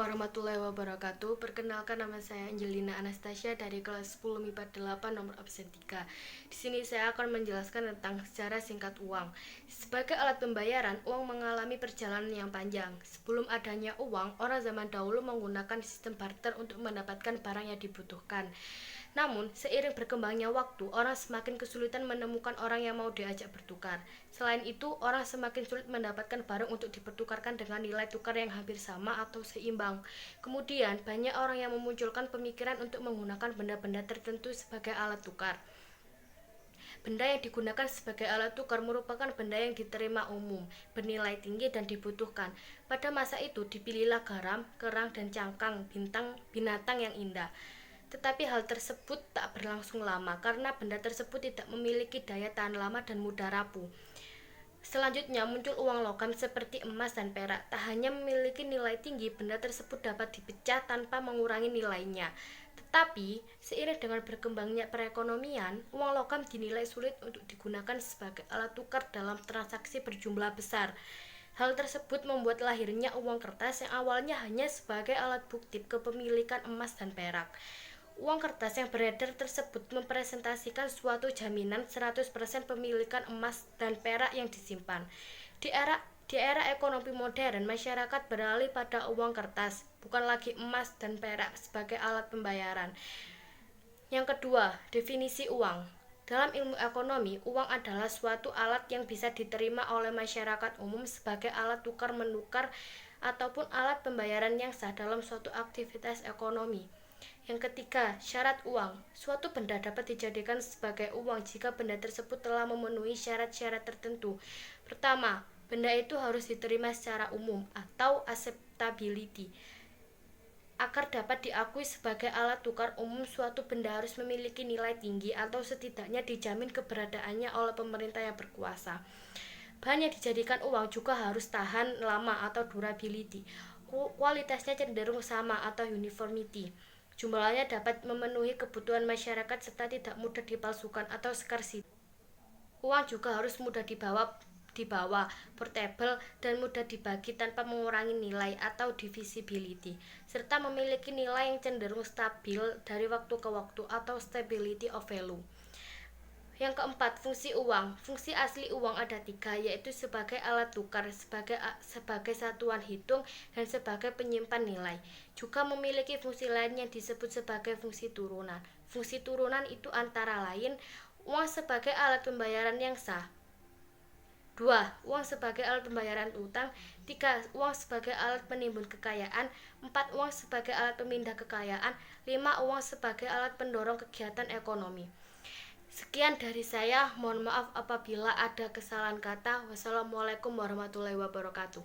warahmatullahi wabarakatuh. Perkenalkan, nama saya Angelina Anastasia dari kelas 10 MIPA 8 nomor absen 3. Di sini saya akan menjelaskan tentang secara singkat uang. Sebagai alat pembayaran, uang mengalami perjalanan yang panjang. Sebelum adanya uang, orang zaman dahulu menggunakan sistem barter untuk mendapatkan barang yang dibutuhkan. Namun, seiring berkembangnya waktu, orang semakin kesulitan menemukan orang yang mau diajak bertukar. Selain itu, orang semakin sulit mendapatkan barang untuk dipertukarkan dengan nilai tukar yang hampir sama atau seimbang. Kemudian, banyak orang yang memunculkan pemikiran untuk menggunakan benda-benda tertentu sebagai alat tukar. Benda yang digunakan sebagai alat tukar merupakan benda yang diterima umum, bernilai tinggi dan dibutuhkan. Pada masa itu, dipilihlah garam, kerang, dan cangkang, binatang yang indah. Tetapi hal tersebut tak berlangsung lama karena benda tersebut tidak memiliki daya tahan lama dan mudah rapuh. Selanjutnya muncul uang logam seperti emas dan perak. Tak hanya memiliki nilai tinggi, benda tersebut dapat dipecah tanpa mengurangi nilainya. Tetapi, seiring dengan berkembangnya perekonomian, uang logam dinilai sulit untuk digunakan sebagai alat tukar dalam transaksi berjumlah besar. Hal tersebut membuat lahirnya uang kertas yang awalnya hanya sebagai alat bukti kepemilikan emas dan perak. Uang kertas yang beredar tersebut mempresentasikan suatu jaminan 100% pemilikan emas dan perak yang disimpan. Di era ekonomi modern, masyarakat beralih pada uang kertas, bukan lagi emas dan perak sebagai alat pembayaran. Yang kedua, definisi uang. Dalam ilmu ekonomi, uang adalah suatu alat yang bisa diterima oleh masyarakat umum sebagai alat tukar-menukar ataupun alat pembayaran yang sah dalam suatu aktivitas ekonomi. Yang ketiga, syarat uang. Suatu benda dapat dijadikan sebagai uang jika benda tersebut telah memenuhi syarat-syarat tertentu. Pertama, benda itu harus diterima secara umum atau acceptability. Agar dapat diakui sebagai alat tukar umum, suatu benda harus memiliki nilai tinggi atau setidaknya dijamin keberadaannya oleh pemerintah yang berkuasa. Bahan yang dijadikan uang juga harus tahan lama atau durability. Kualitasnya cenderung sama atau uniformity. Jumlahnya dapat memenuhi kebutuhan masyarakat serta tidak mudah dipalsukan atau scarcity. Uang juga harus mudah dibawa, portable, dan mudah dibagi tanpa mengurangi nilai atau divisibility, serta memiliki nilai yang cenderung stabil dari waktu ke waktu atau stability of value. Yang keempat, fungsi uang. Fungsi asli uang ada 3, yaitu sebagai alat tukar, sebagai satuan hitung, dan sebagai penyimpan nilai. Juga memiliki fungsi lain yang disebut sebagai fungsi turunan. Fungsi turunan itu antara lain uang sebagai alat pembayaran yang sah. 2. Uang sebagai alat pembayaran utang. 3. Uang sebagai alat penimbun kekayaan. 4. Uang sebagai alat pemindah kekayaan. 5. Uang sebagai alat pendorong kegiatan ekonomi. Sekian dari saya, mohon maaf apabila ada kesalahan kata. Wassalamualaikum warahmatullahi wabarakatuh.